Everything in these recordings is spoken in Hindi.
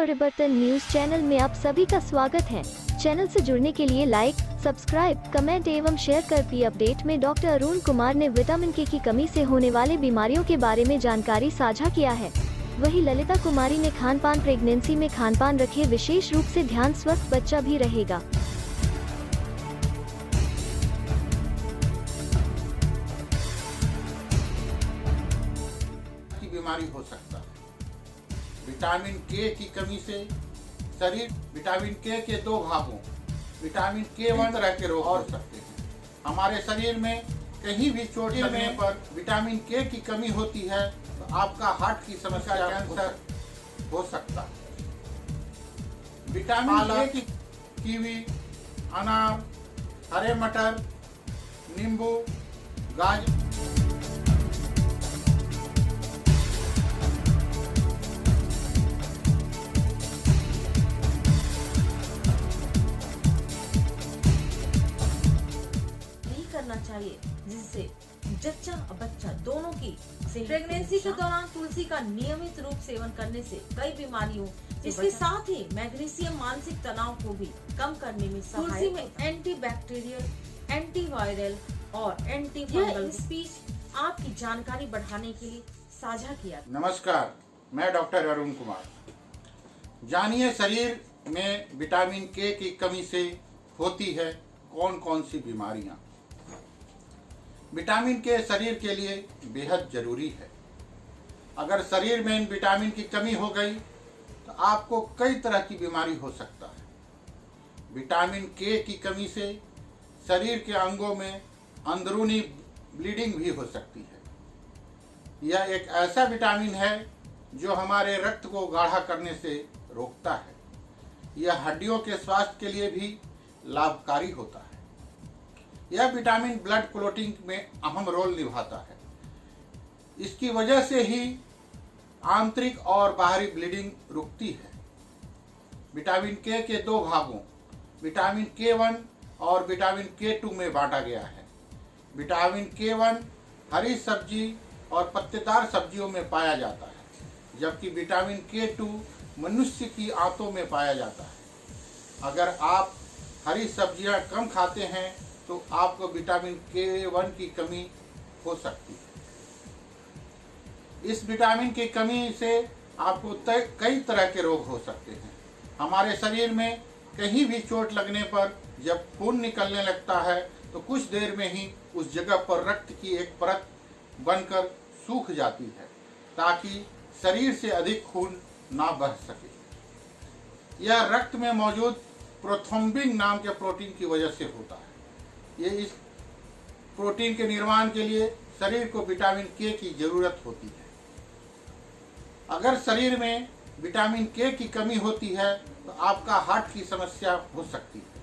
परिवर्तन न्यूज चैनल में आप सभी का स्वागत है। चैनल से जुड़ने के लिए लाइक, सब्सक्राइब, कमेंट एवं शेयर कर पी अपडेट में डॉक्टर अरुण कुमार ने विटामिन के की कमी से होने वाले बीमारियों के बारे में जानकारी साझा किया है। वहीं ललिता कुमारी ने खानपान प्रेगनेंसी में खानपान रखे विशेष रूप से ध्यान, स्वस्थ बच्चा भी रहेगा। बीमारी हो सकता है। विटामिन के की कमी से शरीर विटामिन के दो भागों विटामिन के तरह के रोग हो सकते हैं। हमारे शरीर में कहीं भी चोट लगने पर विटामिन के की कमी होती है तो आपका हार्ट की समस्या, कैंसर हो सकता है। विटामिन के की कीवी, अनार, हरे मटर, नींबू, गाजर करना चाहिए, जिससे जच्चा और बच्चा दोनों की प्रेगनेंसी के दौरान तुलसी का नियमित रूप सेवन करने से कई बीमारियों, इसके साथ ही मैग्नीशियम मानसिक तनाव को भी कम करने में तुलसी में एंटी बैक्टीरियल, एंटीवायरल और एंटी फंगल स्पीच आपकी जानकारी बढ़ाने के लिए साझा किया। नमस्कार, मैं डॉक्टर अरुण कुमार। जानिए शरीर में विटामिन के की कमी से होती है कौन कौन सी बीमारियां। विटामिन के शरीर के लिए बेहद जरूरी है। अगर शरीर में इन विटामिन की कमी हो गई तो आपको कई तरह की बीमारी हो सकता है। विटामिन के की कमी से शरीर के अंगों में अंदरूनी ब्लीडिंग भी हो सकती है। यह एक ऐसा विटामिन है जो हमारे रक्त को गाढ़ा करने से रोकता है। यह हड्डियों के स्वास्थ्य के लिए भी लाभकारी होता है। यह विटामिन ब्लड क्लॉटिंग में अहम रोल निभाता है। इसकी वजह से ही आंतरिक और बाहरी ब्लीडिंग रुकती है। विटामिन के दो भागों विटामिन के1 और विटामिन के2 में बांटा गया है। विटामिन के1 हरी सब्जी और पत्तेदार सब्जियों में पाया जाता है, जबकि विटामिन के2 मनुष्य की आंतों में पाया जाता है। अगर आप हरी सब्जियां कम खाते हैं तो आपको विटामिन के1 की कमी हो सकती है। इस विटामिन की कमी से आपको कई तरह के रोग हो सकते हैं। हमारे शरीर में कहीं भी चोट लगने पर जब खून निकलने लगता है तो कुछ देर में ही उस जगह पर रक्त की एक परत बनकर सूख जाती है, ताकि शरीर से अधिक खून ना बह सके। यह रक्त में मौजूद प्रोथ्रोम्बिन नाम के प्रोटीन की वजह से होता है। ये इस प्रोटीन के निर्माण के लिए शरीर को विटामिन के की जरूरत होती है। अगर शरीर में विटामिन के की कमी होती है तो आपका हार्ट की समस्या हो सकती है।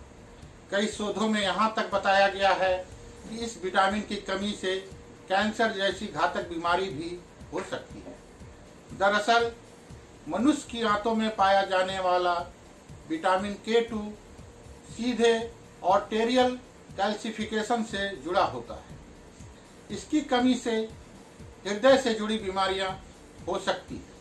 कई शोधों में यहाँ तक बताया गया है कि इस विटामिन की कमी से कैंसर जैसी घातक बीमारी भी हो सकती है। दरअसल मनुष्य की आंतों में पाया जाने वाला विटामिन के2 सीधे आर्टेरियल कैल्सिफिकेशन से जुड़ा होता है। इसकी कमी से हृदय से जुड़ी बीमारियां हो सकती है।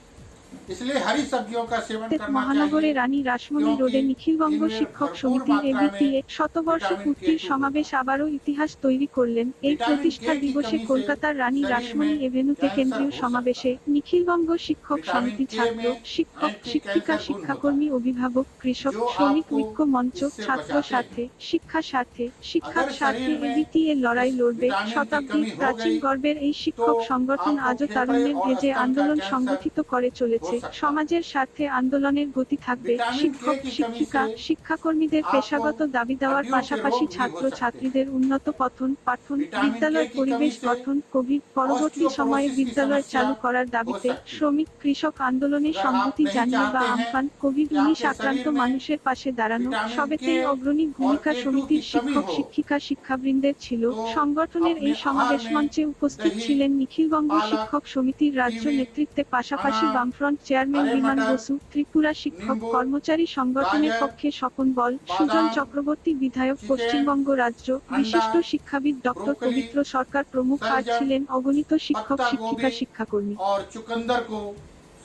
इसलिए हरी सब्जियों का सेवन करना মহানগরে রানী রাসমণি রোডে নিখিলবঙ্গ শিক্ষক সমিতি এবিপিএ শতবর্ষ পূর্তির সমাবেশ আবারও ইতিহাস তৈরি করলেন। এই প্রতিষ্ঠা দিবসে কলকাতার রানী রাসমণি এভিনিউতে কেন্দ্রীয় সমাবেশে নিখিলবঙ্গ শিক্ষক সমিতি, ছাত্র, শিক্ষক, শিক্ষিকা, শিক্ষাকর্মী, অভিভাবক, কৃষক, শ্রমিক ঐক্য মঞ্চ, ছাত্র স্বার্থে, শিক্ষা স্বার্থে, শিক্ষার স্বার্থে এবিপিএ লড়াই লড়বে। শতাব্দীর প্রাচীন গর্বের এই শিক্ষক সংগঠন আজও তারুণ্যের ভেজে আন্দোলন সংগঠিত করে চলেছে। সমাজের স্বার্থে আন্দোলনের গতি থাকবে। শিক্ষক, শিক্ষিকা, শিক্ষাকর্মীদের পেশাগত দাবি দেওয়ার পাশাপাশি ছাত্র ছাত্রীদের উন্নত পঠন পাঠন, বিদ্যালয় পরিবেশ গঠন, কোভিড পরবর্তী সময়ে বিদ্যালয় চালু করার দাবিতে শ্রমিক কৃষক আন্দোলনে সংহতি জানিয়ে বা আমফান কোভিড-19 আক্রান্ত মানুষের পাশে দাঁড়ানো সবেতেই অগ্রণী ভূমিকা সমিতির শিক্ষক শিক্ষিকা শিক্ষাবৃন্দের ছিল। সংগঠনের এই সমাবেশ মঞ্চে উপস্থিত ছিলেন নিখিলবঙ্গ শিক্ষক সমিতির রাজ্য নেতৃত্বে পাশাপাশি বামফ্রন্ট চেয়ারম্যান বিমান বসু, ত্রিপুরা শিক্ষক কর্মচারী সংগঠনের পক্ষে স্বপন বল, সুজন চক্রবর্তী বিধায়ক, পশ্চিমবঙ্গ রাজ্য, বিশিষ্ট শিক্ষাবিদ ডক্টর পবিত্র সরকার প্রমুখ। আর ছিলেন অগণিত শিক্ষক শিক্ষিকা শিক্ষাকর্মী। और चुकंदर को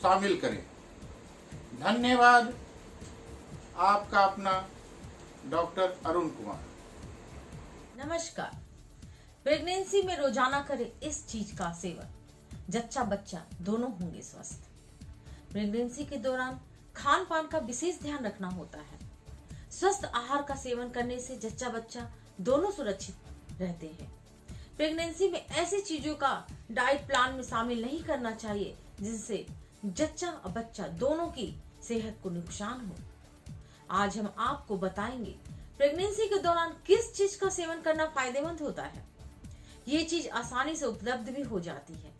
शामिल करें। धन्यवाद। आपका अपना डॉक्टर अरुण कुमार। नमस्कार। प्रेगनेंसी में रोजाना करें इस चीज का सेवन, जच्चा बच्चा दोनों होंगे स्वस्थ। प्रेगनेंसी के दौरान खान पान का विशेष ध्यान रखना होता है। स्वस्थ आहार का सेवन करने से जच्चा बच्चा दोनों सुरक्षित रहते हैं। प्रेगनेंसी में ऐसी चीजों का डाइट प्लान में शामिल नहीं करना चाहिए जिससे जच्चा और बच्चा दोनों की सेहत को नुकसान हो। आज हम आपको बताएंगे प्रेगनेंसी के दौरान किस चीज का सेवन करना फायदेमंद होता है। ये चीज आसानी से उपलब्ध भी हो जाती है।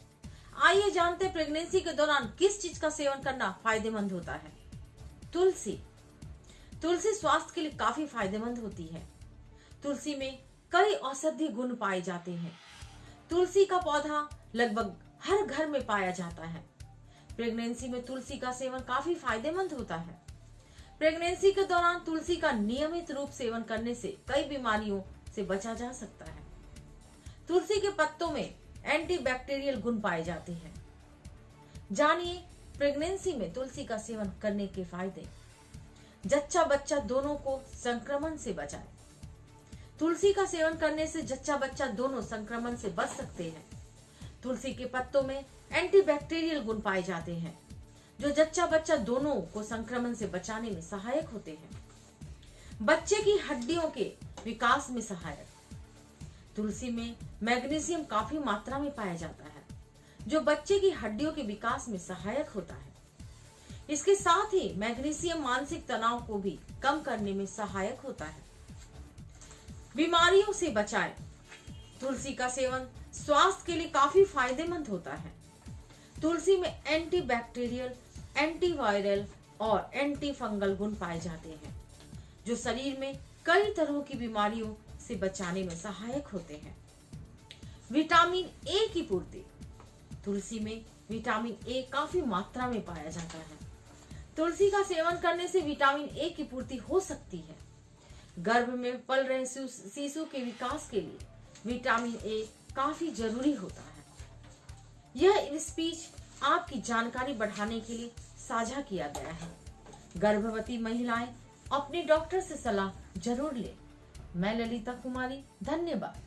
आइए जानते हैं प्रेगनेंसी के दौरान किस चीज का सेवन करना फायदेमंद होता है। तुलसी। तुलसी स्वास्थ्य के लिए काफी फायदेमंद होती है। तुलसी में कई औषधीय गुण पाए जाते हैं। तुलसी का पौधा लगभग हर घर में पाया जाता है। प्रेगनेंसी में तुलसी का सेवन काफी फायदेमंद होता है। प्रेगनेंसी के दौरान तुलसी का नियमित रूप सेवन करने से कई बीमारियों से बचा जा सकता है। तुलसी के पत्तों में एंटीबैक्टीरियल गुण पाए जाते हैं। जानिए प्रेगनेंसी में तुलसी का सेवन करने के फायदे। जच्चा बच्चा दोनों को संक्रमण से बचाए। तुलसी का सेवन करने से जच्चा बच्चा दोनों संक्रमण से बच सकते हैं। तुलसी के पत्तों में एंटीबैक्टीरियल गुण पाए जाते हैं जो जच्चा बच्चा दोनों को संक्रमण से बचाने में सहायक होते हैं। बच्चे की हड्डियों के विकास में सहायक। तुलसी में मैग्नीशियम काफी मात्रा में पाया जाता है जो बच्चे की हड्डियों के विकास में सहायक होता है। इसके साथ ही मैग्नीशियम मानसिक तनाव को भी कम करने में सहायक होता है। बीमारियों से बचाए। तुलसी का सेवन स्वास्थ्य के लिए काफी फायदेमंद होता है। तुलसी में एंटीबैक्टीरियल, एंटीवायरल और एंटी फंगल गुण पाए जाते हैं जो शरीर में कई तरह की बीमारियों से बचाने में सहायक होते हैं। विटामिन ए की पूर्ति। तुलसी में विटामिन ए काफी मात्रा में पाया जाता है। तुलसी का सेवन करने से विटामिन ए की पूर्ति हो सकती है। गर्भ में पल रहे शिशु के विकास के लिए विटामिन ए काफी जरूरी होता है। यह स्पीच आपकी जानकारी बढ़ाने के लिए साझा किया गया है। गर्भवती महिलाएं अपने डॉक्टर से सलाह जरूर लें। मैं ललिता कुमारी, धन्यवाद।